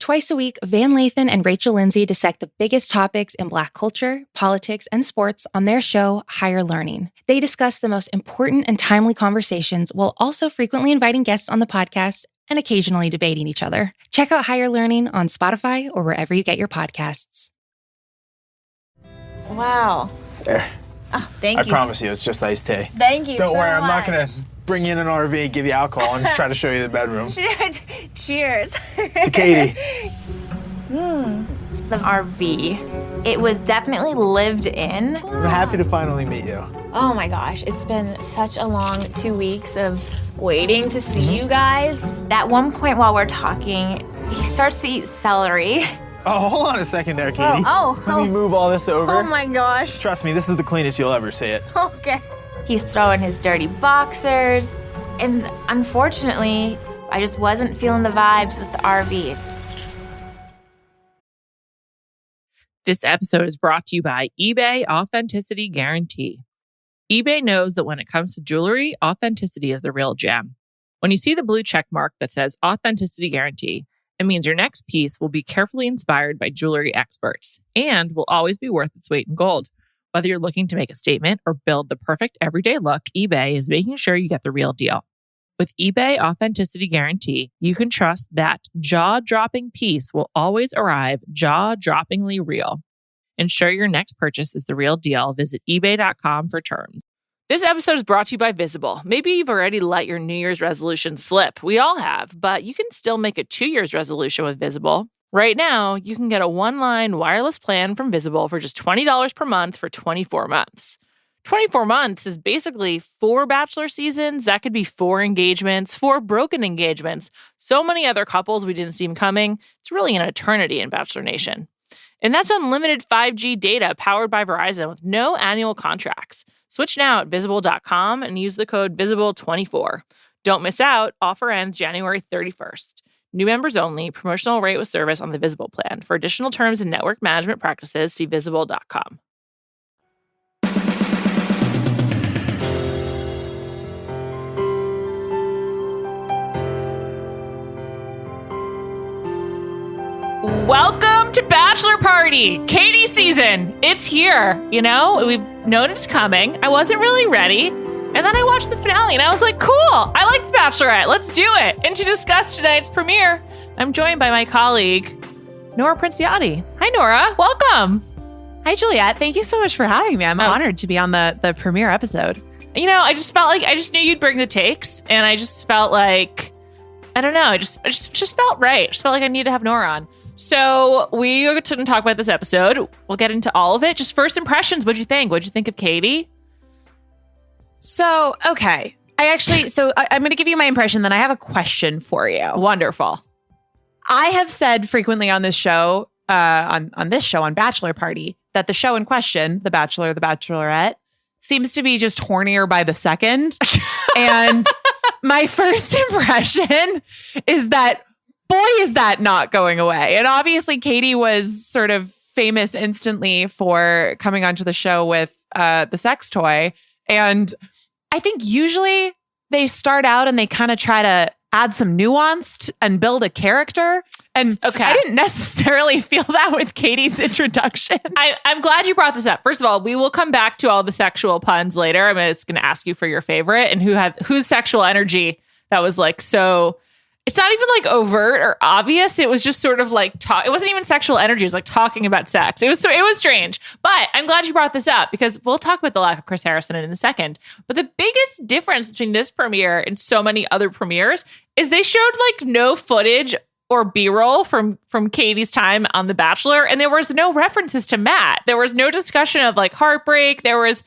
Twice a week, Van Lathan and Rachel Lindsay dissect the biggest topics in Black culture, politics, and sports on their show, Higher Learning. They discuss the most important and timely conversations while also frequently inviting guests on the podcast and occasionally debating each other. Check out Higher Learning on Spotify or wherever you get your podcasts. Wow. There. Oh, thank you. I promise you, it's just iced tea. Thank you so much. Don't worry, I'm not going to bring you in an RV, give you alcohol, and try to show you the bedroom. Cheers. To Katie. The RV. It was definitely lived in. I'm happy to finally meet you. Oh my gosh, it's been such a long 2 weeks of waiting to see you guys. At one point while we're talking, he starts to eat celery. Oh, hold on a second there, Katie. Oh. Let me move all this over. Oh my gosh. Trust me, this is the cleanest you'll ever see it. Okay. He's throwing his dirty boxers. And unfortunately, I just wasn't feeling the vibes with the RV. This episode is brought to you by eBay Authenticity Guarantee. eBay knows that when it comes to jewelry, authenticity is the real gem. When you see the blue check mark that says Authenticity Guarantee, it means your next piece will be carefully inspired by jewelry experts and will always be worth its weight in gold. Whether you're looking to make a statement or build the perfect everyday look, eBay is making sure you get the real deal. With eBay Authenticity Guarantee, you can trust that jaw-dropping piece will always arrive jaw-droppingly real. Ensure your next purchase is the real deal. Visit ebay.com for terms. This episode is brought to you by Visible. Maybe you've already let your New Year's resolution slip. We all have, but you can still make a 2 year's resolution with Visible. Right now, you can get a one-line wireless plan from Visible for just $20 per month for 24 months. 24 months is basically 4 Bachelor seasons. That could be 4 engagements, 4 broken engagements. So many other couples we didn't see coming. It's really an eternity in Bachelor Nation. And that's unlimited 5G data powered by Verizon with no annual contracts. Switch now at Visible.com and use the code VISIBLE24. Don't miss out. Offer ends January 31st. New members only. Promotional rate with service on the Visible plan. For additional terms and network management practices, see Visible.com. Welcome to Bachelor Party! Katie season! It's here! You know, we've known it's coming. I wasn't really ready. And then I watched the finale and I was like, cool! I like The Bachelorette. Let's do it! And to discuss tonight's premiere, I'm joined by my colleague, Nora Princiotti. Hi, Nora. Welcome! Hi, Juliet. Thank you so much for having me. I'm honored to be on the premiere episode. You know, I just felt like I just knew you'd bring the takes, and I just felt like, I don't know, I just felt right. I just felt like I needed to have Nora on. So we are going to talk about this episode. We'll get into all of it. Just first impressions. What'd you think? What'd you think of Katie? So, okay. I'm going to give you my impression, then I have a question for you. Wonderful. I have said frequently on this show, on Bachelor Party, that the show in question, The Bachelor, The Bachelorette, seems to be just hornier by the second. And my first impression is that, boy, is that not going away. And obviously, Katie was sort of famous instantly for coming onto the show with the sex toy. And I think usually they start out and they kind of try to add some nuance and build a character. And I didn't necessarily feel that with Katie's introduction. I'm glad you brought this up. First of all, we will come back to all the sexual puns later. I'm just going to ask you for your favorite and whose sexual energy that was like so... It's not even like overt or obvious. It was just sort of like it wasn't even sexual energy. It was like talking about sex. It was strange. But I'm glad you brought this up because we'll talk about the lack of Chris Harrison in a second. But the biggest difference between this premiere and so many other premieres is they showed like no footage or B-roll from Katie's time on The Bachelor, and there was no references to Matt. There was no discussion of like heartbreak. It was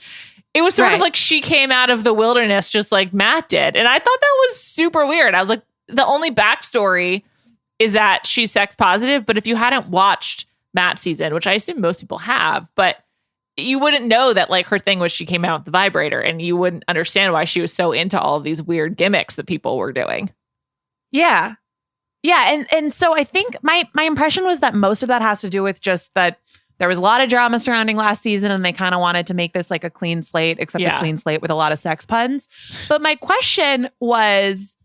sort of like she came out of the wilderness just like Matt did, and I thought that was super weird. I was like, the only backstory is that she's sex positive, but if you hadn't watched Matt's season, which I assume most people have, but you wouldn't know that like her thing was she came out with the vibrator, and you wouldn't understand why she was so into all of these weird gimmicks that people were doing. Yeah. Yeah. And so I think my impression was that most of that has to do with just that there was a lot of drama surrounding last season, and they kind of wanted to make this like a clean slate, except a clean slate with a lot of sex puns. But my question was,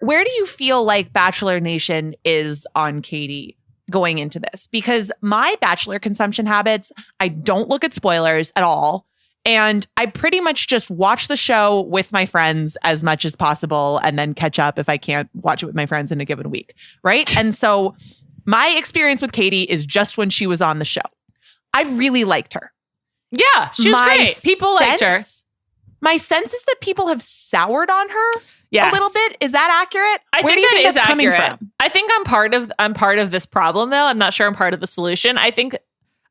where do you feel like Bachelor Nation is on Katie going into this? Because my Bachelor consumption habits, I don't look at spoilers at all. And I pretty much just watch the show with my friends as much as possible and then catch up if I can't watch it with my friends in a given week. Right. And so my experience with Katie is just when she was on the show. I really liked her. Yeah, she was great. People liked her. My sense is that people have soured on her a little bit. Is that accurate? Where do you think that's coming from? I think I'm part of this problem, though. I'm not sure I'm part of the solution. I think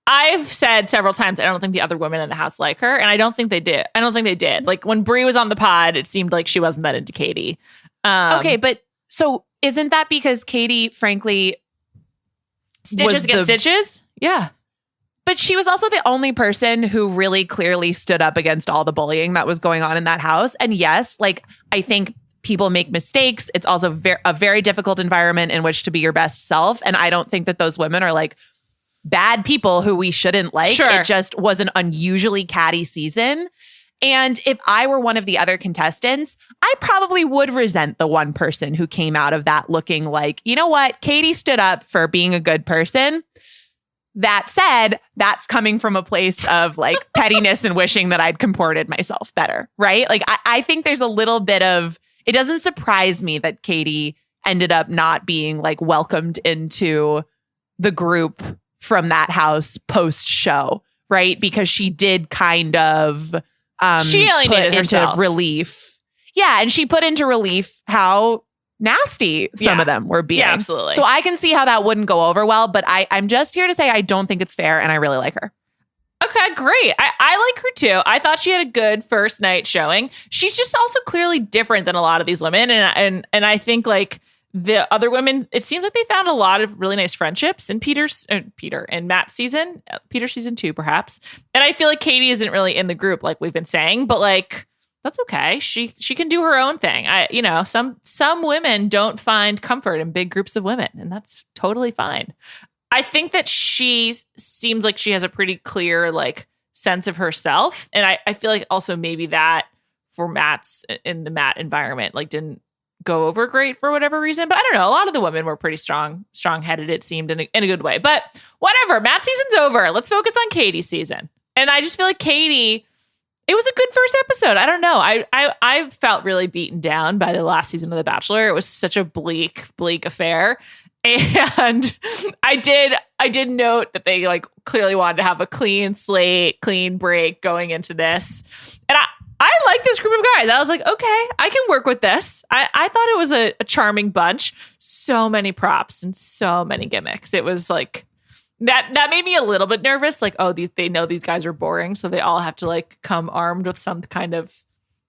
I've said several times I don't think the other women in the house like her, and I don't think they did. Like when Brie was on the pod, it seemed like she wasn't that into Katie. Okay, but so isn't that because Katie, frankly, stitches get stitches? Yeah. But she was also the only person who really clearly stood up against all the bullying that was going on in that house. And yes, like I think people make mistakes. It's also a very difficult environment in which to be your best self. And I don't think that those women are like bad people who we shouldn't like. Sure. It just was an unusually catty season. And if I were one of the other contestants, I probably would resent the one person who came out of that looking like, you know what, Katie stood up for being a good person. That said, that's coming from a place of like pettiness and wishing that I'd comported myself better, right? Like I think there's a little bit of, it doesn't surprise me that Katie ended up not being like welcomed into the group from that house post show, right? Because she did kind of she alienated herself. Relief. Yeah, and she put into relief how nasty some of them were being. Yeah, absolutely. So I can see how that wouldn't go over well, but I'm just here to say I don't think it's fair and I really like her. Okay, great. I like her too. I thought she had a good first night showing. She's just also clearly different than a lot of these women. And I think like the other women, it seems like they found a lot of really nice friendships in Peter and Matt's season, Peter season 2, perhaps. And I feel like Katie isn't really in the group like we've been saying, but like, that's okay. She can do her own thing. Some women don't find comfort in big groups of women, and that's totally fine. I think that she seems like she has a pretty clear like sense of herself, and I feel like also maybe that for Matt's in the Matt environment like didn't go over great for whatever reason. But I don't know. A lot of the women were pretty strong-headed. It seemed in a good way. But whatever. Matt season's over. Let's focus on Katie's season. And I just feel like Katie. It was a good first episode. I don't know. I felt really beaten down by the last season of The Bachelor. It was such a bleak affair. And I did note that they like clearly wanted to have a clean slate, clean break going into this. And I like this group of guys. I was like, okay, I can work with this. I thought it was a charming bunch. So many props and so many gimmicks. It was like That made me a little bit nervous. Like, oh, they know these guys are boring, so they all have to like come armed with some kind of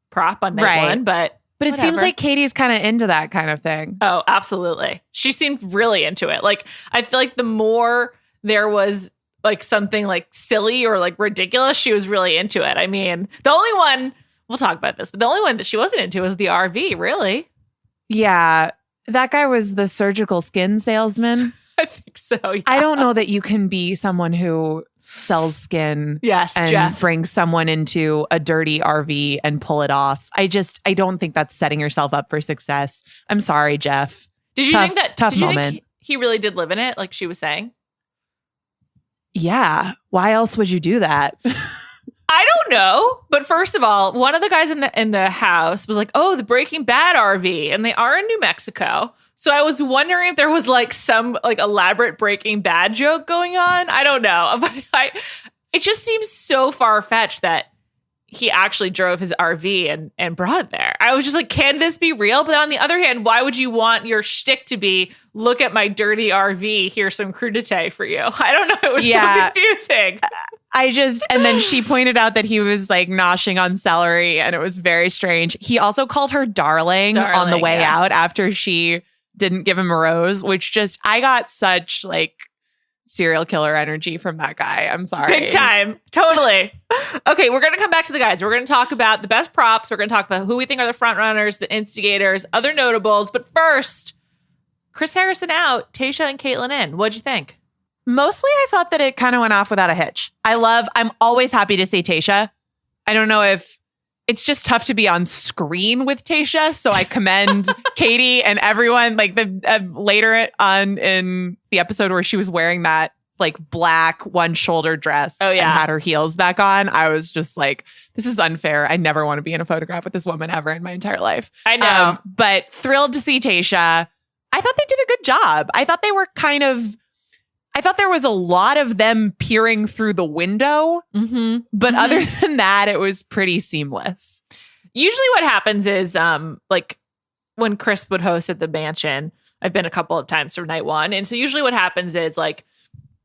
prop on night one. But it seems like Katie's kind of into that kind of thing. Oh, absolutely. She seemed really into it. Like, I feel like the more there was like something like silly or like ridiculous, she was really into it. I mean, the only one, we'll talk about this, but the only one that she wasn't into was the RV, really. Yeah. That guy was the surgical skin salesman. I think so. Yeah. I don't know that you can be someone who sells skin and Jeff. brings someone into a dirty RV and pull it off. I don't think that's setting yourself up for success. I'm sorry, Jeff. Did you think that tough did you moment? Think he really did live in it, like she was saying? Yeah. Why else would you do that? I don't know. But first of all, one of the guys in the house was like, oh, the Breaking Bad RV. And they are in New Mexico. So I was wondering if there was like some like elaborate Breaking Bad joke going on. I don't know. But it just seems so far-fetched that he actually drove his RV and brought it there. I was just like, can this be real? But on the other hand, why would you want your shtick to be, look at my dirty RV, here's some crudité for you? I don't know. It was so confusing. And then she pointed out that he was like noshing on celery and it was very strange. He also called her darling on the way out after she didn't give him a rose, which just, I got such like serial killer energy from that guy. I'm sorry. Big time. Totally. Okay, we're going to come back to the guys. We're going to talk about the best props. We're going to talk about who we think are the front runners, the instigators, other notables. But first, Chris Harrison out, Tayshia and Kaityln in. What'd you think? Mostly, I thought that it kind of went off without a hitch. I'm always happy to see Tayshia. I don't know if it's just tough to be on screen with Tayshia. So I commend Katie and everyone, like the later on in the episode where she was wearing that like black one shoulder dress and had her heels back on. I was just like, this is unfair. I never want to be in a photograph with this woman ever in my entire life. I know. But thrilled to see Tayshia. I thought they did a good job. I thought they were I thought there was a lot of them peering through the window. But other than that, it was pretty seamless. Usually what happens is like when Chris would host at the mansion, I've been a couple of times for night one. And so usually what happens is like,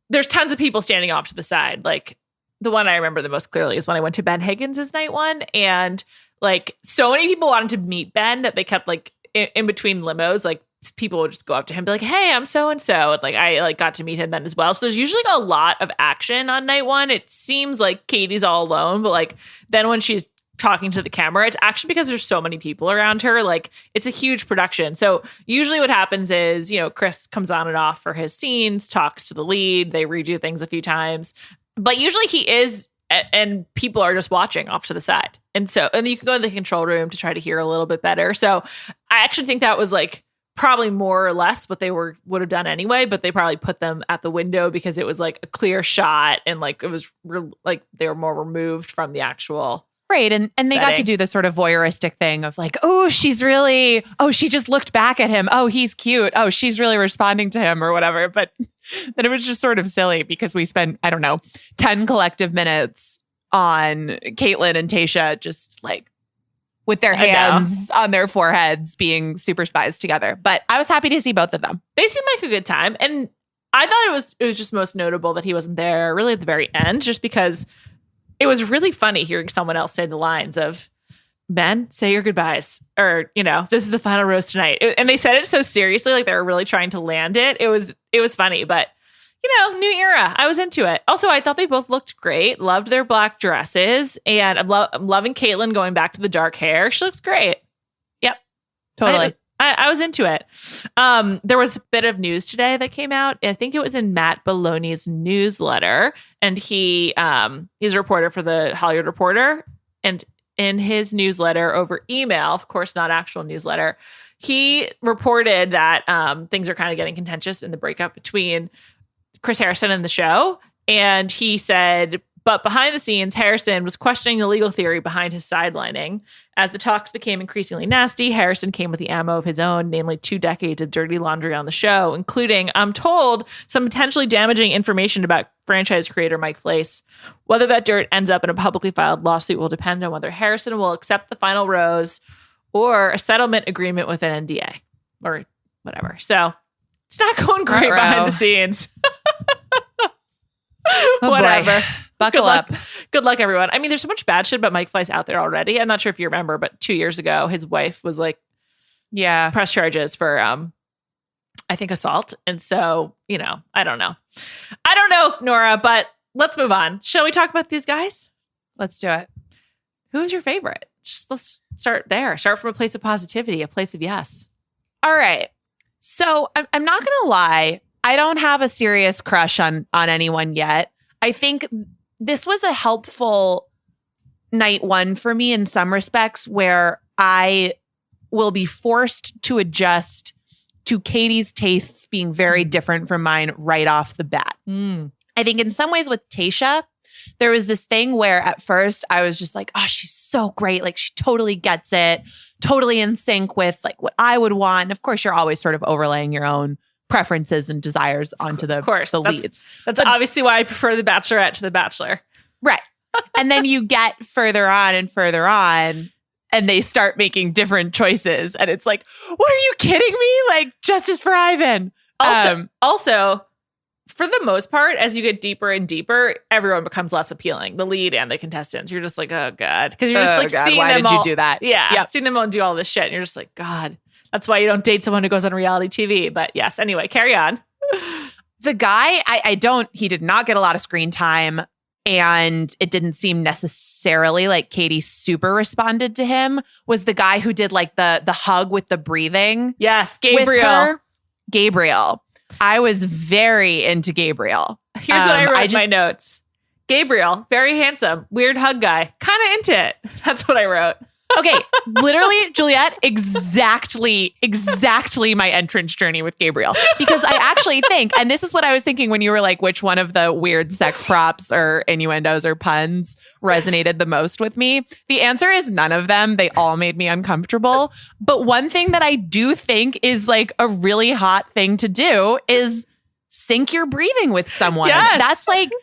there's tons of people standing off to the side. Like the one I remember the most clearly is when I went to Ben Higgins' night one. And like so many people wanted to meet Ben that they kept like in between limos, like people would just go up to him and be like, hey, I'm so-and-so. And like, I like got to meet him then as well. So there's usually a lot of action on night one. It seems like Katie's all alone, but like then when she's talking to the camera, it's actually because there's so many people around her. Like it's a huge production. So usually what happens is, you know, Chris comes on and off for his scenes, talks to the lead, they redo things a few times, but usually he is, and people are just watching off to the side. And you can go to the control room to try to hear a little bit better. So I actually think that was like probably more or less what they would have done anyway, but they probably put them at the window because it was like a clear shot and like it was like they were more removed from the actual right. And they got to do this sort of voyeuristic thing of like, she just looked back at him. Oh, he's cute. Oh, she's really responding to him or whatever. But then it was just sort of silly because we spent, 10 collective minutes on Kaityln and Tayshia just like with their hands on their foreheads being super spies together. But I was happy to see both of them. They seemed like a good time. And I thought it was just most notable that he wasn't there really at the very end, just because it was really funny hearing someone else say the lines of, Ben, say your goodbyes. Or, this is the final rose tonight. And they said it so seriously, like they were really trying to land it. It was funny, but new era. I was into it. Also, I thought they both looked great. Loved their black dresses. And I'm loving Kaityln going back to the dark hair. She looks great. Yep. Totally. I was into it. There was a bit of news today that came out. I think it was in Matt Belloni's newsletter. And he's a reporter for the Hollywood Reporter. And in his newsletter over email, of course, not actual newsletter, he reported that things are kind of getting contentious in the breakup between Chris Harrison and the show. And he said, but behind the scenes, Harrison was questioning the legal theory behind his sidelining. As the talks became increasingly nasty, Harrison came with the ammo of his own, namely 2 decades of dirty laundry on the show, including, I'm told, some potentially damaging information about franchise creator Mike Fleiss. Whether that dirt ends up in a publicly filed lawsuit will depend on whether Harrison will accept the final rose or a settlement agreement with an NDA or whatever. So it's not going great behind the scenes. Whatever. Boy. Buckle up. Good luck, everyone. I mean, there's so much bad shit about Mike Fleiss out there already. I'm not sure if you remember, but 2 years ago, his wife was like, press charges for, I think, assault. And so, I don't know. I don't know, Nora, but let's move on. Shall we talk about these guys? Let's do it. Who's your favorite? Let's start there. Start from a place of positivity, a place of yes. All right. So I'm not going to lie. I don't have a serious crush on anyone yet. I think this was a helpful night one for me in some respects where I will be forced to adjust to Katie's tastes being very different from mine right off the bat. I think in some ways with Tayshia, there was this thing where at first I was just like, oh, she's so great. Like she totally gets it, totally in sync with like what I would want. And of course, you're always sort of overlaying your own preferences and desires onto the leads. That's obviously why I prefer The Bachelorette to The Bachelor. Right. And then you get further on and they start making different choices. And it's like, what are you kidding me? Like justice for Ivan. Also, for the most part, as you get deeper and deeper, everyone becomes less appealing. The lead and the contestants. You're just like, oh God. Because you're just like seeing why them did all. You do that? Yeah. Seeing them all do all this shit. And you're just like, God. That's why you don't date someone who goes on reality TV. But yes, anyway, carry on. The guy, he did not get a lot of screen time. And it didn't seem necessarily like Katie super responded to him, was the guy who did like the hug with the breathing. Yes, Gabriel. Gabriel. I was very into Gabriel. Here's what I wrote in my notes. Gabriel, very handsome, weird hug guy, kind of into it. That's what I wrote. Okay, literally, Juliet, exactly my entrance journey with Gabriel. Because I actually think, and this is what I was thinking when you were like, which one of the weird sex props or innuendos or puns resonated the most with me? The answer is none of them. They all made me uncomfortable. But one thing that I do think is like a really hot thing to do is sync your breathing with someone. Yes. That's like,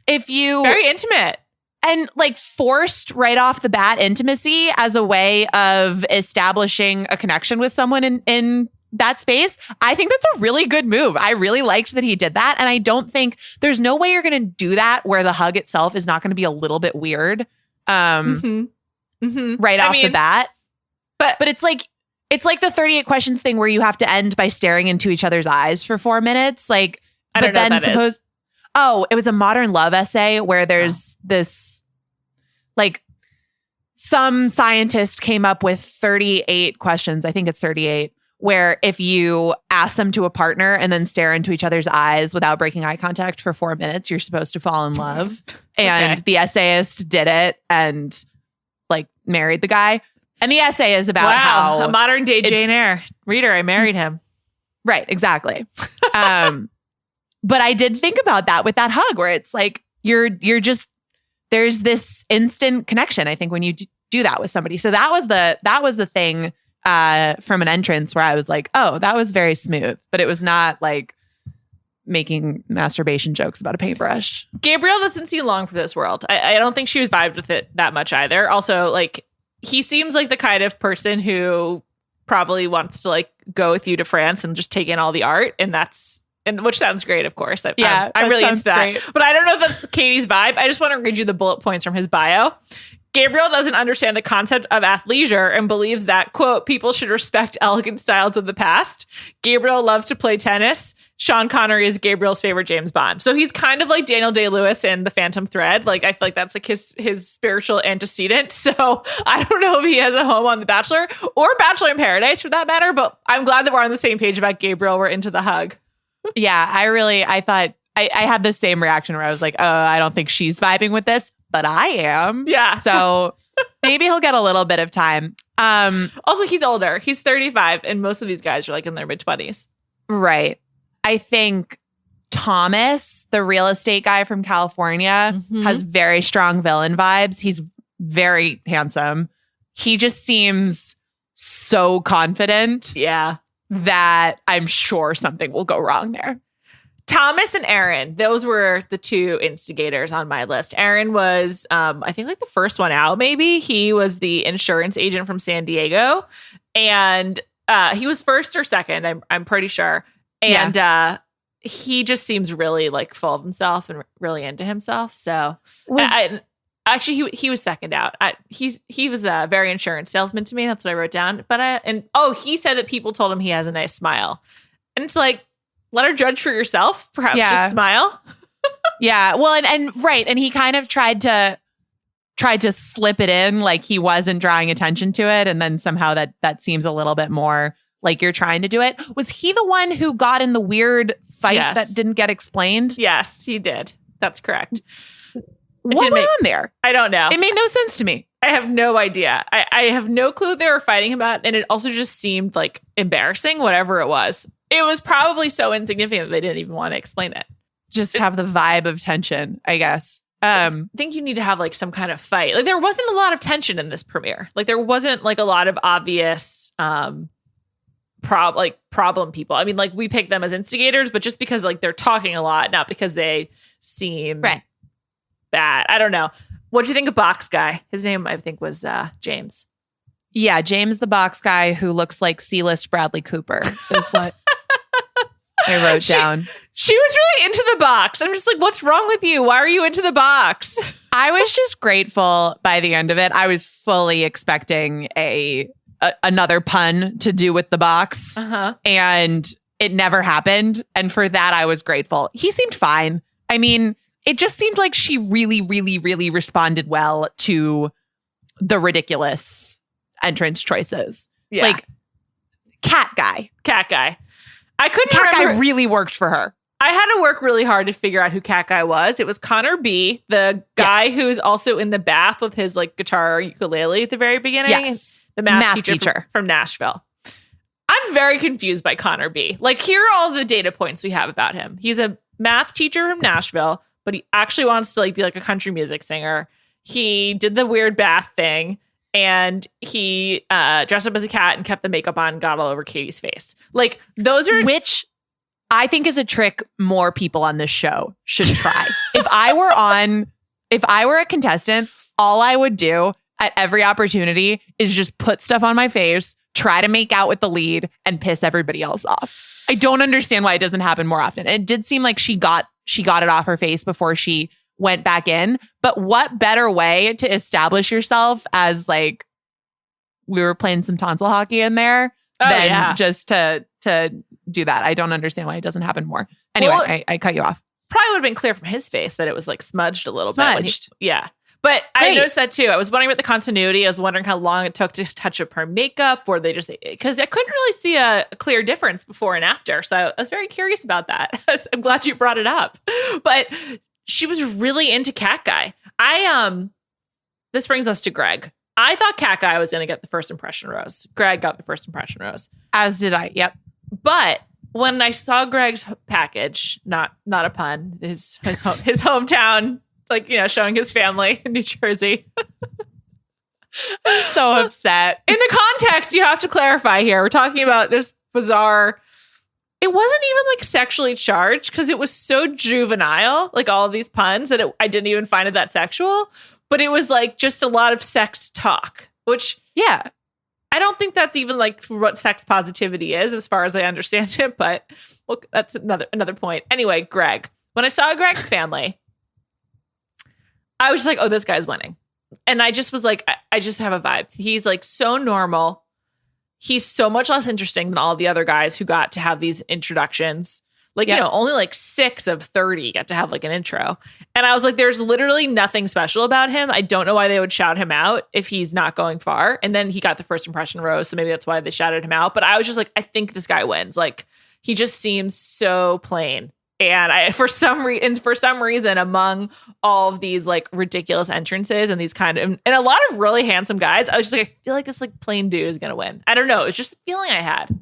if you... Very intimate. And like forced right off the bat intimacy as a way of establishing a connection with someone in that space. I think that's a really good move. I really liked that he did that. And I don't think there's no way you're going to do that where the hug itself is not going to be a little bit weird right off the bat. But it's like the 38 questions thing where you have to end by staring into each other's eyes for 4 minutes. Like, I don't know what that is. Oh, it was a modern love essay where there's this, like, some scientist came up with 38 questions. I think it's 38, where if you ask them to a partner and then stare into each other's eyes without breaking eye contact for 4 minutes, you're supposed to fall in love. And the essayist did it and, like, married the guy. And the essay is about how... a modern day Jane Eyre. Reader, I married him. Right, exactly. But I did think about that with that hug where it's like, you're just, there's this instant connection, I think, when you do that with somebody. So that was the thing from an entrance where I was like, oh, that was very smooth. But it was not like making masturbation jokes about a paintbrush. Gabriel doesn't seem long for this world. I don't think she was vibed with it that much either. Also, like, he seems like the kind of person who probably wants to like go with you to France and just take in all the art. And which sounds great, of course. I'm really into that. Great. But I don't know if that's Katie's vibe. I just want to read you the bullet points from his bio. Gabriel doesn't understand the concept of athleisure and believes that, quote, people should respect elegant styles of the past. Gabriel loves to play tennis. Sean Connery is Gabriel's favorite James Bond. So he's kind of like Daniel Day-Lewis in The Phantom Thread. Like, I feel like that's like his spiritual antecedent. So I don't know if he has a home on The Bachelor or Bachelor in Paradise for that matter, but I'm glad that we're on the same page about Gabriel. We're into the hug. Yeah, I thought I had the same reaction where I was like, oh, I don't think she's vibing with this, but I am. Yeah. So maybe he'll get a little bit of time. Also, he's older. He's 35, and most of these guys are like in their mid-20s. Right. I think Thomas, the real estate guy from California, has very strong villain vibes. He's very handsome. He just seems so confident. Yeah. That I'm sure something will go wrong there. Thomas and Aaron, those were the two instigators on my list. Aaron was, I think, like the first one out, maybe. He was the insurance agent from San Diego. And he was first or second, I'm pretty sure. And he just seems really like full of himself and really into himself. So actually, he was second out. He was a very insurance salesman to me. That's what I wrote down. But he said that people told him he has a nice smile, and it's like, let her judge for yourself. Perhaps just smile. Yeah. Well, and he kind of tried to slip it in, like he wasn't drawing attention to it, and then somehow that seems a little bit more like you're trying to do it. Was he the one who got in the weird fight that didn't get explained? Yes, he did. That's correct. What went on there? I don't know. It made no sense to me. I have no idea. I have no clue what they were fighting about. And it also just seemed like embarrassing, whatever it was. It was probably so insignificant that they didn't even want to explain it. Just have the vibe of tension, I guess. I think you need to have like some kind of fight. Like there wasn't a lot of tension in this premiere. Like there wasn't like a lot of obvious problem people. I mean, like we picked them as instigators, but just because like they're talking a lot, not because they seem bad. I don't know. What do you think of Box Guy? His name, I think, was James. Yeah, James the Box Guy who looks like C-list Bradley Cooper is what I wrote down. She was really into the box. I'm just like, what's wrong with you? Why are you into the box? I was just grateful by the end of it. I was fully expecting another pun to do with the box. And it never happened. And for that, I was grateful. He seemed fine. I mean, it just seemed like she really, really, really responded well to the ridiculous entrance choices. Yeah. Like, Cat Guy. I couldn't remember. Cat Guy really worked for her. I had to work really hard to figure out who Cat Guy was. It was Connor B, the guy who's also in the bath with his like guitar or ukulele at the very beginning. Yes. The math teacher. From Nashville. I'm very confused by Connor B. Like, here are all the data points we have about him. He's a math teacher from Nashville, but he actually wants to like be like a country music singer. He did the weird bath thing, and he dressed up as a cat and kept the makeup on, got all over Katie's face. Like, those are... Which I think is a trick more people on this show should try. If I were a contestant, all I would do at every opportunity is just put stuff on my face, try to make out with the lead, and piss everybody else off. I don't understand why it doesn't happen more often. And it did seem like she got it off her face before she went back in. But what better way to establish yourself as like we were playing some tonsil hockey in there than just to do that? I don't understand why it doesn't happen more. Anyway, well, I cut you off. Probably would have been clear from his face that it was like smudged a little bit. Yeah. But Great. I noticed that too. I was wondering about the continuity. I was wondering how long it took to touch up her makeup, or they just, because I couldn't really see a clear difference before and after. So I was very curious about that. I'm glad you brought it up. But she was really into Cat Guy. This brings us to Greg. I thought Cat Guy was going to get the first impression rose. Greg got the first impression rose. As did I. Yep. But when I saw Greg's package, not a pun, his hometown, like, you know, showing his family in New Jersey. I'm so upset. In the context, you have to clarify here. We're talking about this bizarre... It wasn't even like sexually charged because it was so juvenile, like all of these puns, that I didn't even find it that sexual. But it was like just a lot of sex talk, which... Yeah. I don't think that's even like what sex positivity is, as far as I understand it. But look, that's another point. Anyway, Greg. When I saw Greg's family, I was just like, oh, this guy's winning. And I just was like, I just have a vibe. He's like so normal. He's so much less interesting than all the other guys who got to have these introductions. Like, you know, only like 6 of 30 get to have like an intro. And I was like, there's literally nothing special about him. I don't know why they would shout him out if he's not going far. And then he got the first impression rose. So maybe that's why they shouted him out. But I was just like, I think this guy wins. Like, he just seems so plain. And for some reason, among all of these like ridiculous entrances and these kind of, and a lot of really handsome guys, I was just like, I feel like this like plain dude is going to win. I don't know. It's just the feeling I had.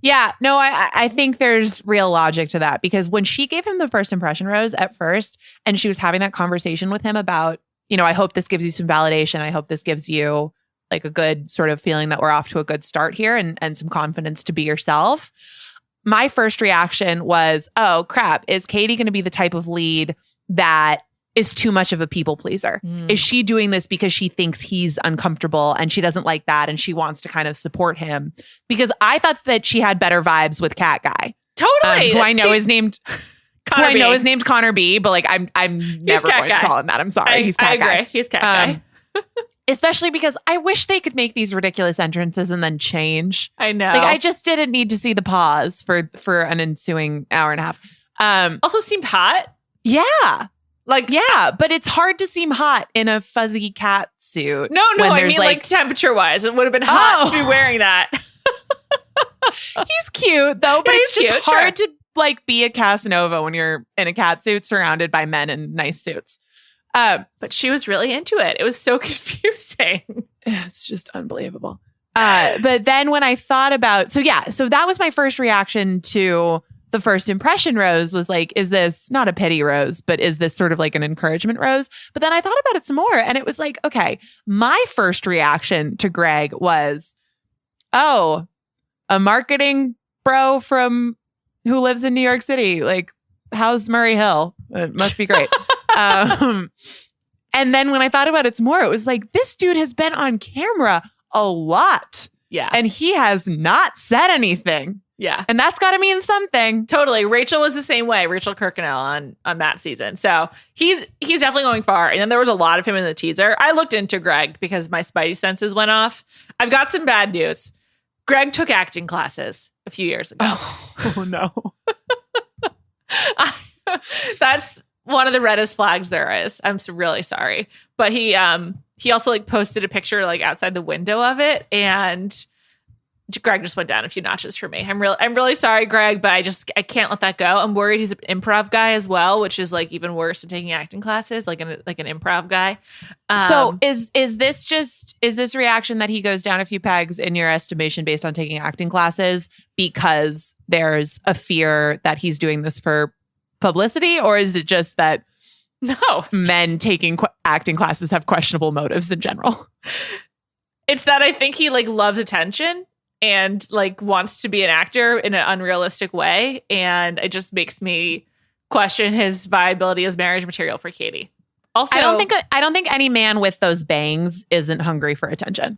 Yeah, no, I think there's real logic to that, because when she gave him the first impression rose at first, and she was having that conversation with him about, you know, I hope this gives you some validation. I hope this gives you like a good sort of feeling that we're off to a good start here, and some confidence to be yourself. My first reaction was, oh, crap. Is Katie going to be the type of lead that is too much of a people pleaser? Is she doing this because she thinks he's uncomfortable and she doesn't like that and she wants to kind of support him? Because I thought that she had better vibes with Cat Guy. Totally. Who I know is named Connor B, but like I'm never going to call him that. I'm sorry. He's Cat Guy. I agree. He's Cat Guy. Especially because I wish they could make these ridiculous entrances and then change. I know. Like, I just didn't need to see the pause for an ensuing hour and a half. Also seemed hot. Yeah. Like, yeah, but it's hard to seem hot in a fuzzy cat suit. No, I mean like temperature wise, it would have been hot to be wearing that. He's cute though, but it's just cute, hard to like be a Casanova when you're in a cat suit surrounded by men in nice suits. But she was really into it. It was so confusing. It's just unbelievable. But then when I thought about, so that was my first reaction to the first impression rose, was like, is this not a pity rose, but is this sort of like an encouragement rose? But then I thought about it some more, and it was like, okay, my first reaction to Greg was, oh, a marketing bro from who lives in New York City. Like, how's Murray Hill? It must be great. And then when I thought about it some more, it was like, this dude has been on camera a lot. Yeah. And he has not said anything. Yeah. And that's got to mean something. Totally. Rachel was the same way. Rachel Kirkconnell on Matt's season. So he's definitely going far. And then there was a lot of him in the teaser. I looked into Greg because my spidey senses went off. I've got some bad news. Greg took acting classes a few years ago. Oh no. That's one of the reddest flags there is. I'm really sorry. But he also like posted a picture like outside the window of it, and Greg just went down a few notches for me. I'm really sorry, Greg, but I can't let that go. I'm worried he's an improv guy as well, which is like even worse than taking acting classes, like an improv guy. So is this reaction that he goes down a few pegs in your estimation based on taking acting classes because there's a fear that he's doing this for publicity, or is it just that men taking acting classes have questionable motives in general? It's that I think he like loves attention and like wants to be an actor in an unrealistic way, and it just makes me question his viability as marriage material for Katie. Also, I don't think any man with those bangs isn't hungry for attention.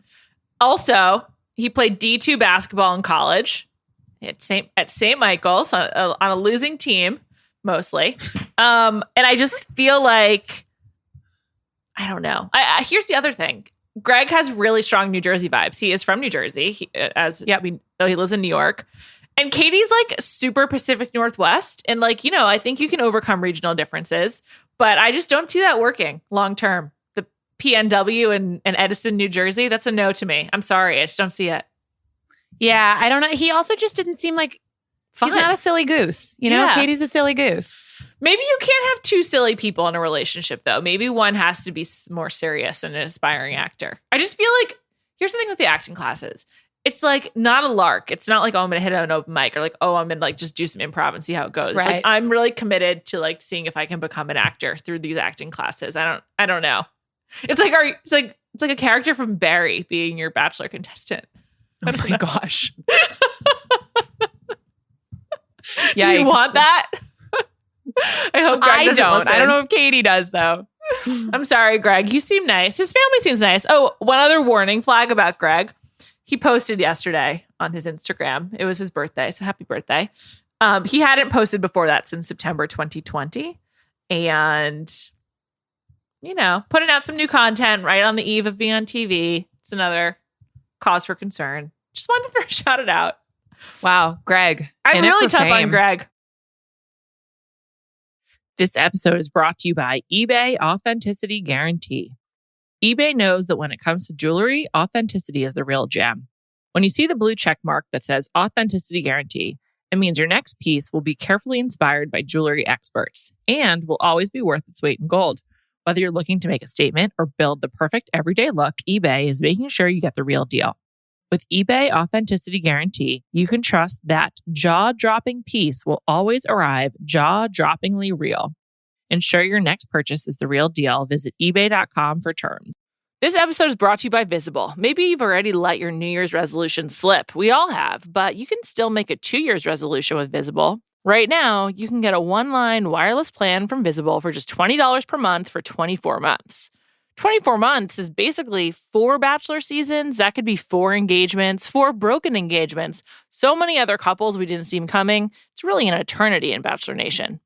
Also, he played D2 basketball in college at St. Michael's on a losing team mostly, and I just feel like I don't know. Here's the other thing. Greg has really strong New Jersey vibes. He is from New Jersey, we know he lives in New York. And Katie's like super Pacific Northwest. And like, I think you can overcome regional differences, but I just don't see that working long term. The PNW and Edison, New Jersey, that's a no to me. I'm sorry. I just don't see it. Yeah, I don't know. He also just didn't seem like he's not a silly goose. Katie's a silly goose. Maybe you can't have two silly people in a relationship, though. Maybe one has to be more serious and an aspiring actor. I just feel like, here's the thing with the acting classes. It's like not a lark. It's not like, oh, I'm going to hit an open mic, or like, oh, I'm going to like just do some improv and see how it goes. It's like, I'm really committed to like seeing if I can become an actor through these acting classes. I don't know. It's like a character from Barry being your Bachelor contestant. Oh my gosh. Do you want that? I hope Greg doesn't listen. I don't know if Katie does, though. I'm sorry, Greg. You seem nice. His family seems nice. Oh, one other warning flag about Greg. He posted yesterday on his Instagram. It was his birthday, so happy birthday. He hadn't posted before that since September 2020. And, putting out some new content right on the eve of being on TV. It's another cause for concern. Just wanted to shout it out. Wow, Greg. I'm really tough on Greg. This episode is brought to you by eBay Authenticity Guarantee. eBay knows that when it comes to jewelry, authenticity is the real gem. When you see the blue check mark that says Authenticity Guarantee, it means your next piece will be carefully inspired by jewelry experts and will always be worth its weight in gold. Whether you're looking to make a statement or build the perfect everyday look, eBay is making sure you get the real deal. With eBay Authenticity Guarantee, you can trust that jaw-dropping piece will always arrive jaw-droppingly real. Ensure your next purchase is the real deal. Visit ebay.com for terms. This episode is brought to you by Visible. Maybe you've already let your New Year's resolution slip. We all have, but you can still make a 2 year's resolution with Visible. Right now, you can get a one-line wireless plan from Visible for just $20 per month for 24 months. 24 months is basically 4 Bachelor seasons. That could be 4 engagements, 4 broken engagements. So many other couples we didn't see coming. It's really an eternity in Bachelor Nation.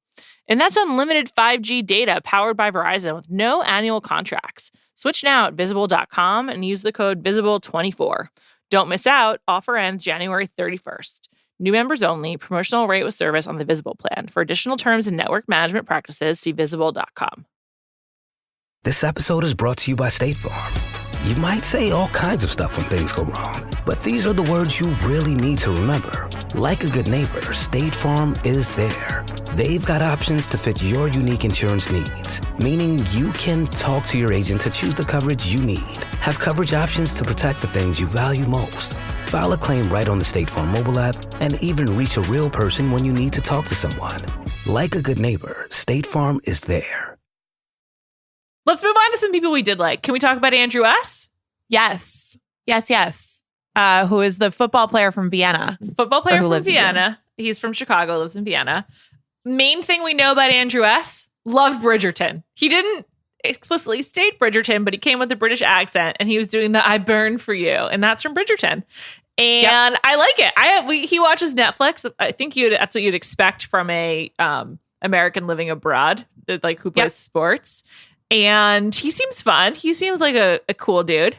And that's unlimited 5G data powered by Verizon with no annual contracts. Switch now at Visible.com and use the code VISIBLE24. Don't miss out. Offer ends January 31st. New members only. Promotional rate with service on the Visible plan. For additional terms and network management practices, see Visible.com. This episode is brought to you by State Farm. You might say all kinds of stuff when things go wrong, but these are the words you really need to remember. Like a good neighbor, State Farm is there. They've got options to fit your unique insurance needs, meaning you can talk to your agent to choose the coverage you need. Have coverage options to protect the things you value most. File a claim right on the State Farm mobile app and even reach a real person when you need to talk to someone. Like a good neighbor, State Farm is there. Let's move on to some people we did like. Can we talk about Andrew S? Yes. Who is the football player from Vienna. Football player from Vienna. He's from Chicago, lives in Vienna. Main thing we know about Andrew S, loved Bridgerton. He didn't explicitly state Bridgerton, but he came with a British accent and he was doing the I burn for you. And that's from Bridgerton. And I like it. He watches Netflix. I think that's what you'd expect from a American living abroad, like who plays sports. And he seems fun. He seems like a cool dude.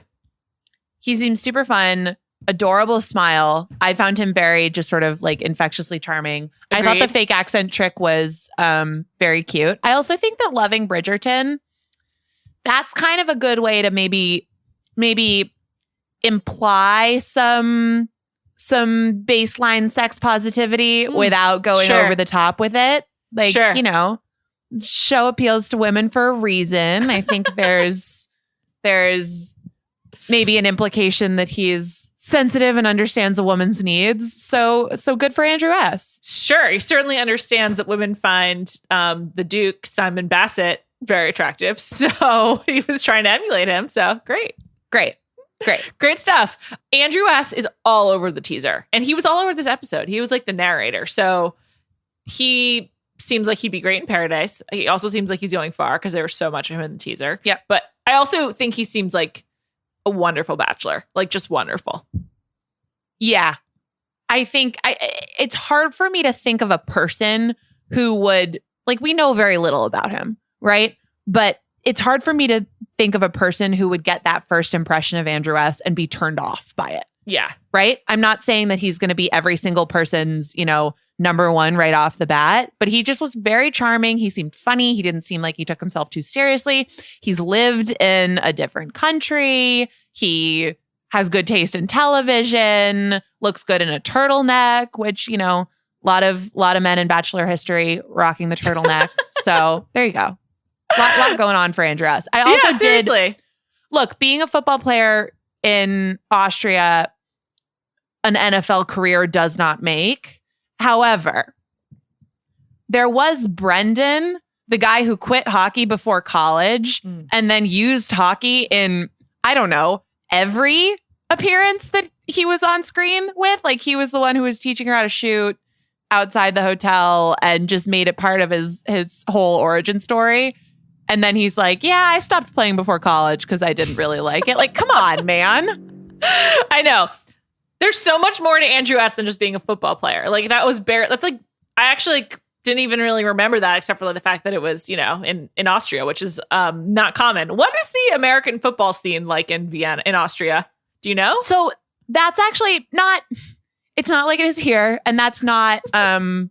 He seems super fun, adorable smile. I found him very just sort of like infectiously charming. Agreed. I thought the fake accent trick was very cute. I also think that loving Bridgerton, that's kind of a good way to maybe imply some some baseline sex positivity without going over the top with it. Like, you know, show appeals to women for a reason. I think there's maybe an implication that he's sensitive and understands a woman's needs. So good for Andrew S. Sure. He certainly understands that women find the Duke, Simon Bassett, very attractive. So he was trying to emulate him. So great stuff. Andrew S. is all over the teaser. And he was all over this episode. He was like the narrator. So he seems like he'd be great in Paradise. He also seems like he's going far because there was so much of him in the teaser. Yeah. But I also think he seems like a wonderful bachelor. Like, just wonderful. Yeah. I think it's hard for me to think of a person who would, like, we know very little about him, right? But it's hard for me to think of a person who would get that first impression of Andrew S. and be turned off by it. Yeah. Right? I'm not saying that he's going to be every single person's, you know, number one right off the bat, but he just was very charming. He seemed funny. He didn't seem like he took himself too seriously. He's lived in a different country. He has good taste in television, looks good in a turtleneck, which, you know, a lot of men in Bachelor history rocking the turtleneck. So there you go. Lot going on for Andrew S. I also seriously. Look, being a football player in Austria, an NFL career does not make. However, there was Brendan, the guy who quit hockey before college and then used hockey in, I don't know, every appearance that he was on screen with. Like, he was the one who was teaching her how to shoot outside the hotel and just made it part of his whole origin story. And then he's like, yeah, I stopped playing before college because I didn't really like it. Like, come on, man. I know. There's so much more to Andrew S. than just being a football player. Like, that's like, I actually didn't even really remember that, except for the fact that it was, you know, in Austria, which is not common. What is the American football scene like in Vienna, in Austria? Do you know? So that's actually not, it's not like it is here. And that's not, to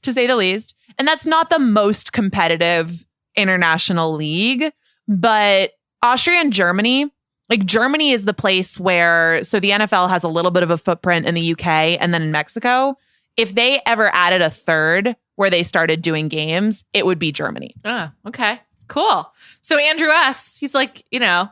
say the least. And that's not the most competitive international league. But Austria and Germany, like, Germany is the place where, so the NFL has a little bit of a footprint in the UK and then in Mexico. If they ever added a third where they started doing games, it would be Germany. Oh, okay. Cool. So Andrew S., he's like, you know,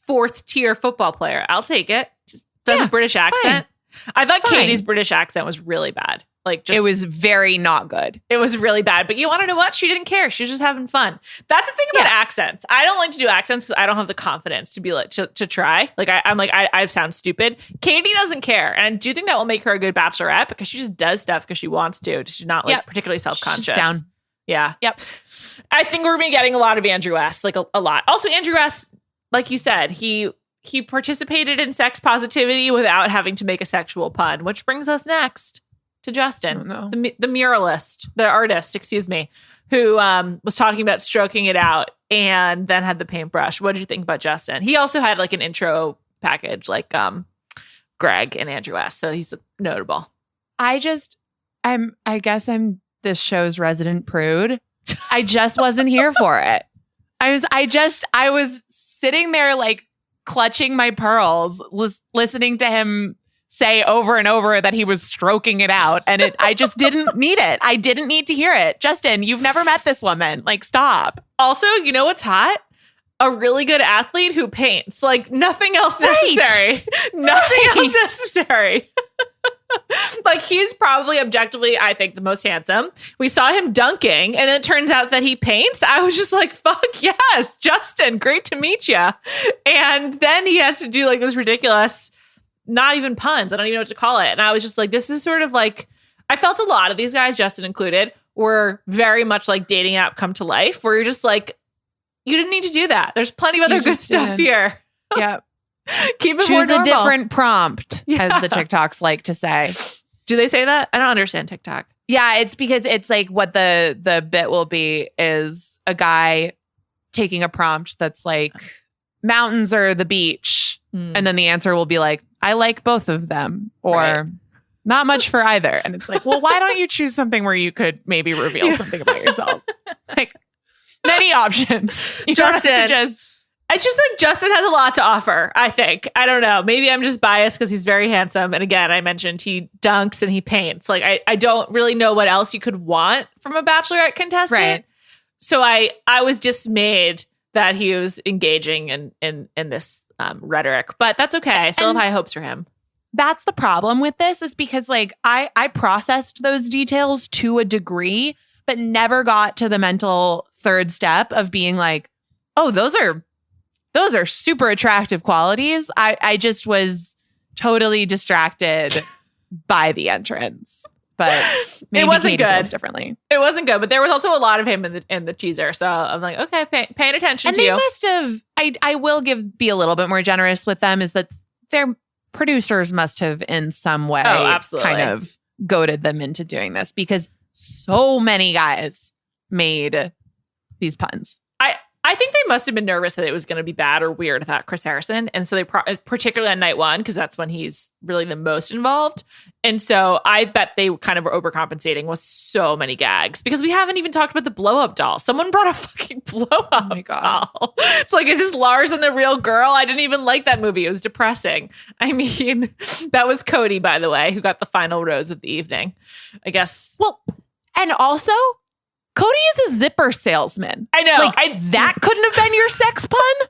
4th tier football player. I'll take it. Just does a British accent. Fine. I thought Katie's British accent was really bad. Like, just, it was very not good. It was really bad. But you want to know what? She didn't care. She was just having fun. That's the thing about accents. I don't like to do accents because I don't have the confidence to be like to try. Like, I sound stupid. Katie doesn't care, and I do think that will make her a good bachelorette because she just does stuff because she wants to. She's not like particularly self-conscious. She's down. Yeah. Yep. I think we're been getting a lot of Andrew S. Like a lot. Also, Andrew S., like you said, he participated in sex positivity without having to make a sexual pun, which brings us next to Justin, the muralist, the artist, excuse me, who was talking about stroking it out and then had the paintbrush. What did you think about Justin? He also had like an intro package like Greg and Andrew S. So he's notable. I guess I'm this show's resident prude. I just wasn't here for it. I was sitting there like clutching my pearls, listening to him say over and over that he was stroking it out. And I just didn't need it. I didn't need to hear it. Justin, you've never met this woman. Like, stop. Also, you know what's hot? A really good athlete who paints. Like, nothing else necessary. Nothing else necessary. Like, he's probably objectively, I think, the most handsome. We saw him dunking, and it turns out that he paints. I was just like, fuck yes, Justin, great to meet you. And then he has to do like this ridiculous, not even puns, I don't even know what to call it. And I was just like, this is sort of like, I felt a lot of these guys, Justin included, were very much like dating app come to life, where you're just like, you didn't need to do that. There's plenty of other good stuff here. Yeah. Keep it Choose more normal. a different prompt, as the TikToks like to say. Do they say that? I don't understand TikTok. Yeah, it's because it's like what the bit will be is a guy taking a prompt that's like mountains or the beach. And then the answer will be like, I like both of them, or not much for either. And it's like, well, why don't you choose something where you could maybe reveal something about yourself? Like, many options. You Justin, don't have to just It's just like Justin has a lot to offer, I think. I don't know. Maybe I'm just biased because he's very handsome. And again, I mentioned he dunks and he paints. Like, I don't really know what else you could want from a Bachelorette contestant. Right. So I was dismayed that he was engaging in this rhetoric. But that's okay. I still have high hopes for him. That's the problem with this, is because like I processed those details to a degree, but never got to the mental third step of being like, oh, those are super attractive qualities. I just was totally distracted by the entrance. But maybe it wasn't Katie good. feels differently. It wasn't good, but there was also a lot of him in the teaser. So I'm like, okay, paying attention And to they you. must have, I will be a little bit more generous with them, is that their producers must have in some way absolutely. kind of goaded them into doing this, because so many guys made these puns. I think they must have been nervous that it was going to be bad or weird without Chris Harrison. And so they, particularly on night one, because that's when he's really the most involved. And so I bet they kind of were overcompensating with so many gags, because we haven't even talked about the blow up doll. Someone brought a fucking blow up doll. It's like, is this Lars and the Real Girl? I didn't even like that movie. It was depressing. I mean, that was Cody, by the way, who got the final rose of the evening, I guess. Well, and also, Cody is a zipper salesman. I know. Like, that couldn't have been your sex pun?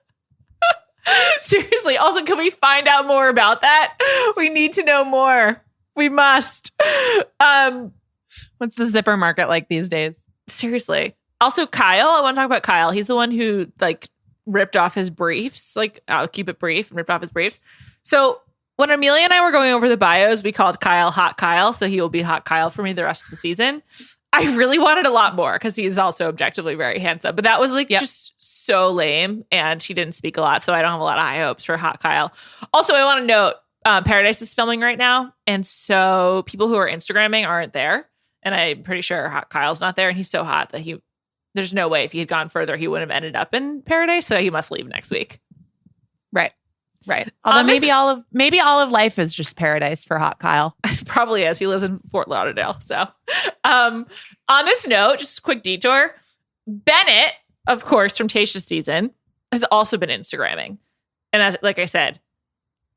Seriously. Also, can we find out more about that? We need to know more. We must. What's the zipper market like these days? Seriously. Also, Kyle. I want to talk about Kyle. He's the one who like ripped off his briefs. Like, I'll keep it brief, and ripped off his briefs. So when Amelia and I were going over the bios, we called Kyle Hot Kyle. So he will be Hot Kyle for me the rest of the season. I really wanted a lot more, because he's also objectively very handsome. But that was like just so lame, and he didn't speak a lot. So I don't have a lot of high hopes for Hot Kyle. Also, I want to note, Paradise is filming right now. And so people who are Instagramming aren't there. And I'm pretty sure Hot Kyle's not there. And he's so hot that there's no way if he had gone further, he wouldn't have ended up in Paradise. So he must leave next week. Right. Although maybe all of life is just paradise for Hot Kyle. Probably is. He lives in Fort Lauderdale. So on this note, just a quick detour. Bennett, of course, from Tayshia's season, has also been Instagramming. And like I said,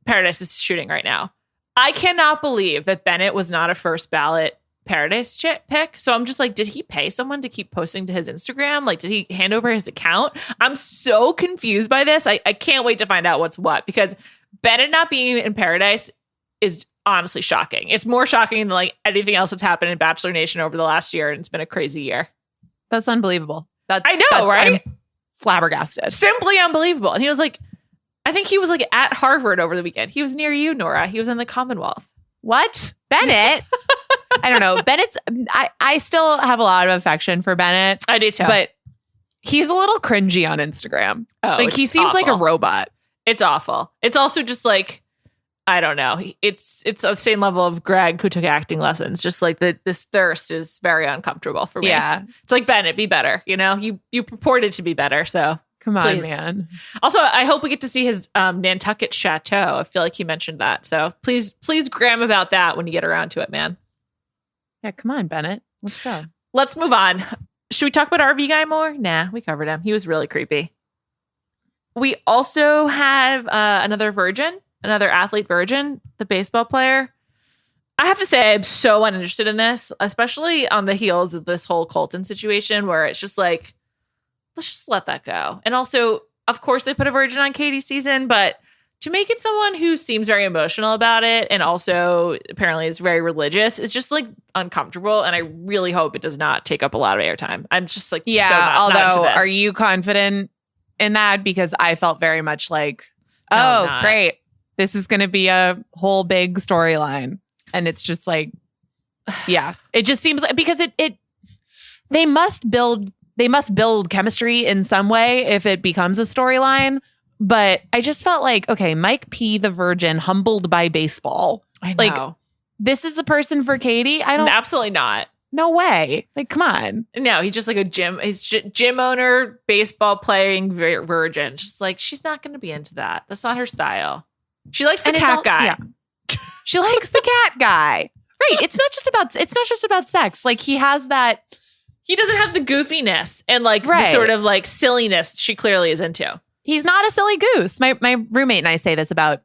Paradise is shooting right now. I cannot believe that Bennett was not a first ballot Paradise pick. So I'm just like, did he pay someone to keep posting to his Instagram? Like, did he hand over his account? I'm so confused by this. I can't wait to find out what's what, because Bennett not being in Paradise is honestly shocking. It's more shocking than like anything else that's happened in Bachelor Nation over the last year. And it's been a crazy year. That's unbelievable. I know, right? I'm flabbergasted. Simply unbelievable. And he was like, I think he was like at Harvard over the weekend. He was near you, Nora. He was in the Commonwealth. What? Bennett? I don't know. Bennett's, I still have a lot of affection for Bennett. I do too. But he's a little cringy on Instagram. Oh, like, he seems awful. like a robot. It's awful. It's also just like, I don't know. It's the same level of Greg who took acting lessons. Just like this thirst is very uncomfortable for me. Yeah. It's like, Bennett, be better. You know, you purported to be better. So come on, please. man. Also, I hope we get to see his Nantucket Chateau. I feel like he mentioned that. So please gram about that when you get around to it, man. Yeah, come on, Bennett. Let's go. Let's move on. Should we talk about RV guy more? Nah, we covered him. He was really creepy. We also have another athlete virgin, the baseball player. I have to say, I'm so uninterested in this, especially on the heels of this whole Colton situation, where it's just like, let's just let that go. And also, of course, they put a virgin on Katie's season, but to make it someone who seems very emotional about it and also apparently is very religious is just like uncomfortable. And I really hope it does not take up a lot of airtime. I'm just like, although, not into this. Are you confident in that? Because I felt very much like, great. This is going to be a whole big storyline. And it's just like, yeah, it just seems like, because they must build chemistry in some way if it becomes a storyline. But I just felt like, okay, Mike P, the virgin, humbled by baseball. I know. Like, this is a person for Katie? Absolutely not. No way. Like, come on. No, he's just like he's gym owner, baseball playing virgin. Just like, she's not going to be into that. That's not her style. She likes the cat guy. Yeah. She likes the cat guy. Right. It's not just about sex. Like, he has that. He doesn't have the goofiness and like the sort of like silliness she clearly is into. he's not a silly goose. My roommate and I say this about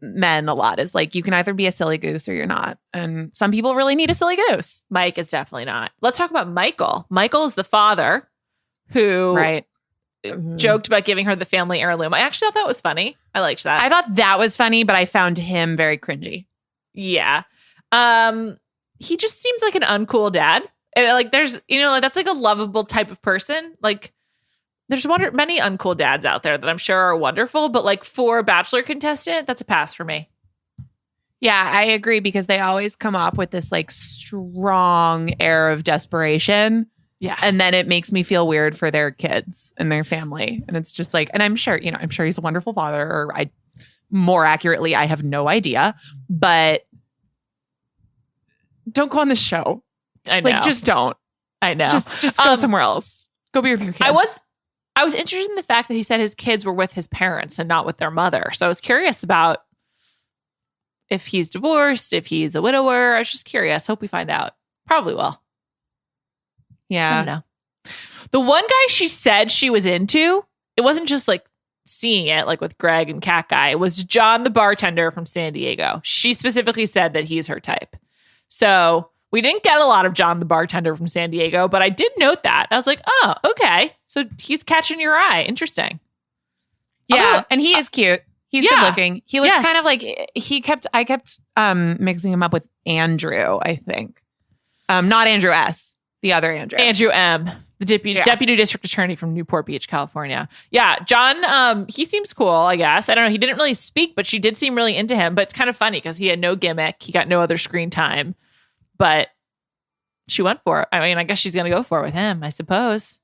men a lot, is like, you can either be a silly goose or you're not. And some people really need a silly goose. Mike is definitely not. Let's talk about Michael. Michael is the father who joked about giving her the family heirloom. I actually thought that was funny. I liked that. I thought that was funny, but I found him very cringy. Yeah. He just seems like an uncool dad. And like, there's, that's like a lovable type of person. Like, there's many uncool dads out there that I'm sure are wonderful, but like for a Bachelor contestant, that's a pass for me. Yeah, I agree, because they always come off with this like strong air of desperation. Yeah. And then it makes me feel weird for their kids and their family. And it's just like, and I'm sure he's a wonderful father, or more accurately, I have no idea, but don't go on the show. I know. Like, just don't. I know. Just go somewhere else. Go be with your kids. I was interested in the fact that he said his kids were with his parents and not with their mother. So I was curious about if he's divorced, if he's a widower. I was just curious. Hope we find out. Probably will. Yeah. I don't know. The one guy she said she was into, it wasn't just like seeing it like with Greg and Cat Guy. It was John, the bartender from San Diego. She specifically said that he's her type. So we didn't get a lot of John, the bartender from San Diego, but I did note that. I was like, oh, okay. So he's catching your eye. Interesting. Yeah. And he is cute. He's good looking. He looks kind of like I kept mixing him up with Andrew, I think. Not Andrew S. The other Andrew. Andrew M., the deputy district attorney from Newport Beach, California. Yeah, John, he seems cool, I guess. I don't know. He didn't really speak, but she did seem really into him. But it's kind of funny because he had no gimmick. He got no other screen time. But she went for it. I mean, I guess she's going to go for it with him, I suppose.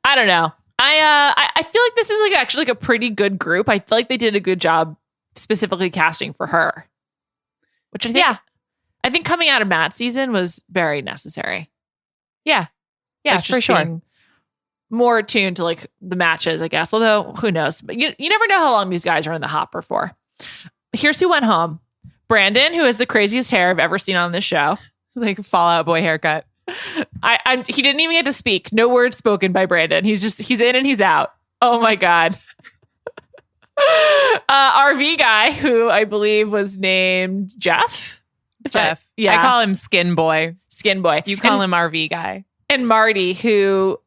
I don't know. I feel like this is like actually like a pretty good group. I feel like they did a good job specifically casting for her. Which I think coming out of Matt's season was very necessary. Yeah. Yeah, like for sure. Being more attuned to like the matches, I guess. Although, who knows? But you never know how long these guys are in the hopper for. Here's who went home. Brandon, who has the craziest hair I've ever seen on this show. Like Fallout Boy haircut. He didn't even get to speak. No words spoken by Brandon. He's in and he's out. Oh my God. RV guy, who I believe was named Jeff. Jeff. I call him Skin Boy. Skin Boy. You call him RV guy. And Marty, who,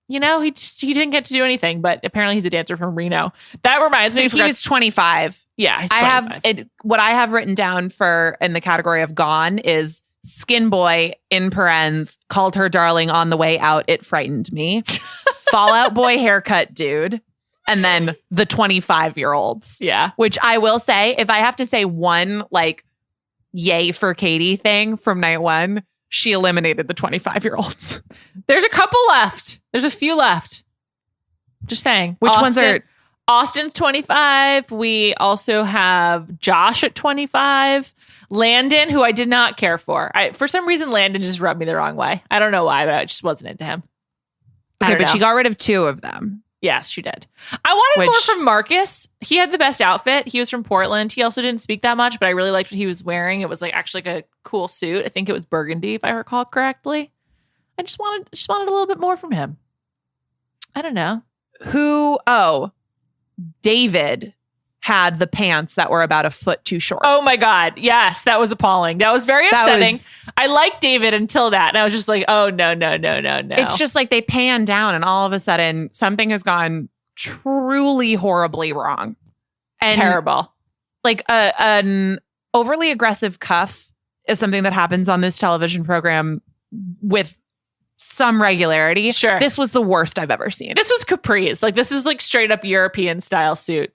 he didn't get to do anything, but apparently he's a dancer from Reno. That reminds me. He was 25. Yeah, he's 25. What I have written down in the category of gone is Skin Boy in parens called her darling on the way out. It frightened me. Fallout Boy haircut dude. And then the 25-year-olds. Yeah. Which I will say, if I have to say one like yay for Katie thing from night one, she eliminated the 25-year-olds. There's a couple left. There's a few left. Just saying. Which ones are? Austin's 25. We also have Josh at 25. Landon, who I did not care for. For some reason, Landon just rubbed me the wrong way. I don't know why, but I just wasn't into him. Okay, but she got rid of 2 of them. Yes, she did. I wanted more from Marcus. He had the best outfit. He was from Portland. He also didn't speak that much, but I really liked what he was wearing. It was like actually like a cool suit. I think it was burgundy, if I recall correctly. I just wanted a little bit more from him. I don't know. David had the pants that were about a foot too short. Oh my God. Yes, that was appalling. That was very upsetting. I liked David until that. And I was just like, oh, no. It's just like they pan down and all of a sudden something has gone truly horribly wrong. And terrible. Like an overly aggressive cuff is something that happens on this television program with some regularity. Sure. This was the worst I've ever seen. This was capris. Like, this is like straight up European style suit.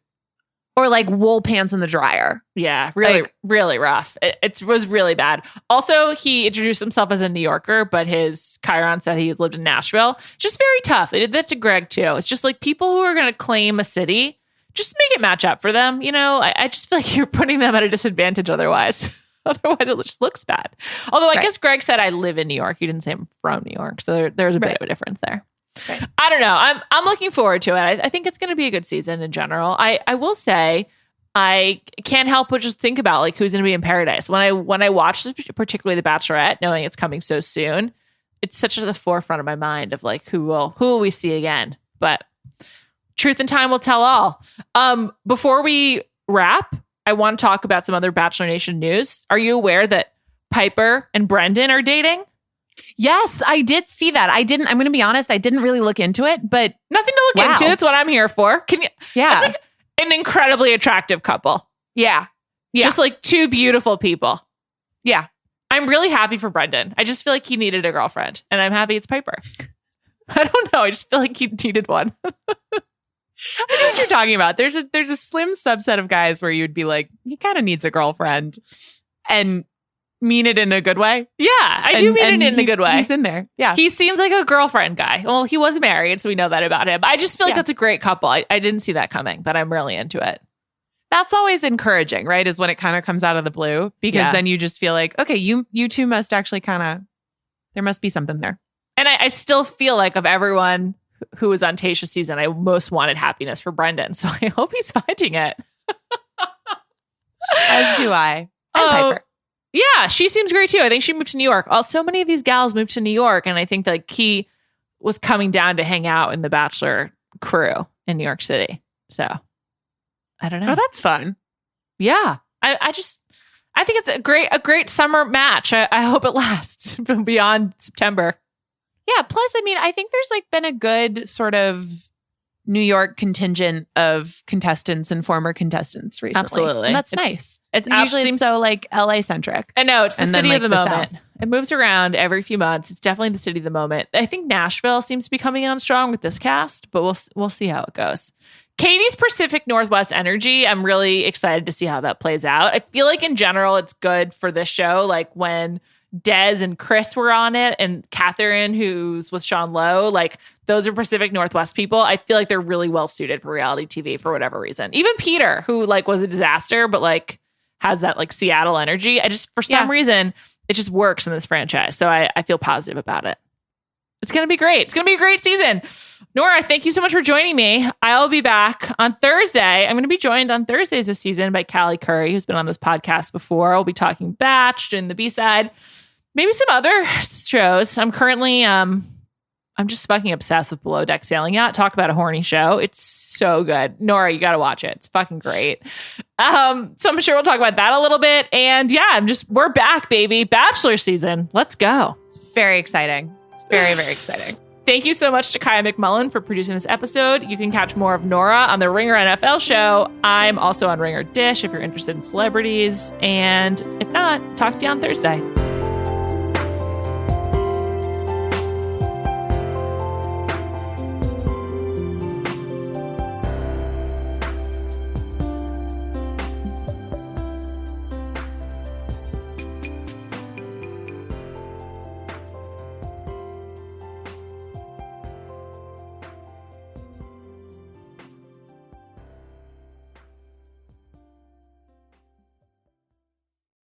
Or like wool pants in the dryer. Yeah, really rough. It was really bad. Also, he introduced himself as a New Yorker, but his Chiron said he lived in Nashville. Just very tough. They did that to Greg too. It's just like people who are going to claim a city, just make it match up for them. I just feel like you're putting them at a disadvantage otherwise. Otherwise, it just looks bad. Although I guess Greg said I live in New York. He didn't say I'm from New York. So there's a bit of a difference there. Right. I don't know. I'm looking forward to it. I think it's going to be a good season in general. I will say I can't help but just think about like who's going to be in paradise. When I watch particularly The Bachelorette, knowing it's coming so soon, it's such at the forefront of my mind of like who will we see again. But Truth and time will tell all. Before we wrap, I want to talk about some other Bachelor Nation news. Are you aware that Piper and Brendan are dating? Yes, I did see that. I'm going to be honest, I didn't really look into it, but nothing to look into. It's what I'm here for. Can you? Yeah. It's like an incredibly attractive couple. Yeah. Yeah. Just like two beautiful people. Yeah. I'm really happy for Brendan. I just feel like he needed a girlfriend, and I'm happy it's Piper. I don't know. I just feel like he needed one. I know what you're talking about. There's a slim subset of guys where you'd be like, he kind of needs a girlfriend, and mean it in a good way. Yeah, I do mean it in a good way. He's in there. Yeah. He seems like a girlfriend guy. Well, he was married, so we know that about him. I just feel like that's a great couple. I didn't see that coming, but I'm really into it. That's always encouraging, right? Is when it kind of comes out of the blue, because then you just feel like, okay, you two must actually there must be something there. And I still feel like of everyone who was on Tayshia's season, I most wanted happiness for Brendan. So I hope he's finding it. As do I. And Piper. Yeah, she seems great too. I think she moved to New York. So many of these gals moved to New York. And I think that he was coming down to hang out in the Bachelor crew in New York City. So I don't know. Oh, that's fun. Yeah. I think it's a great summer match. I hope it lasts beyond September. Yeah. Plus, I mean, I think there's like been a good sort of New York contingent of contestants and former contestants recently. Absolutely. And that's nice. It usually it's so like LA centric. I know. It's the city of the moment. South. It moves around every few months. It's definitely the city of the moment. I think Nashville seems to be coming on strong with this cast, but we'll see how it goes. Katie's Pacific Northwest energy, I'm really excited to see how that plays out. I feel like in general, it's good for this show. Like when Des and Chris were on it, and Catherine, who's with Sean Lowe, like those are Pacific Northwest people. I feel like they're really well suited for reality TV for whatever reason. Even Peter, who like was a disaster, but like has that like Seattle energy. For some reason, it just works in this franchise. So I feel positive about it. It's going to be great. It's going to be a great season. Nora, thank you so much for joining me. I'll be back on Thursday. I'm going to be joined on Thursdays this season by Callie Curry, who's been on this podcast before. We'll be talking Batch, doing the B-side, maybe some other shows. I'm currently, I'm just fucking obsessed with Below Deck Sailing Yacht. Talk about a horny show. It's so good. Nora, you got to watch it. It's fucking great. So I'm sure we'll talk about that a little bit. And yeah, we're back, baby. Bachelor season. Let's go. It's very exciting. It's very, very exciting. Thank you so much to Kaya McMullen for producing this episode. You can catch more of Nora on the Ringer NFL show. I'm also on Ringer Dish if you're interested in celebrities. And if not, talk to you on Thursday.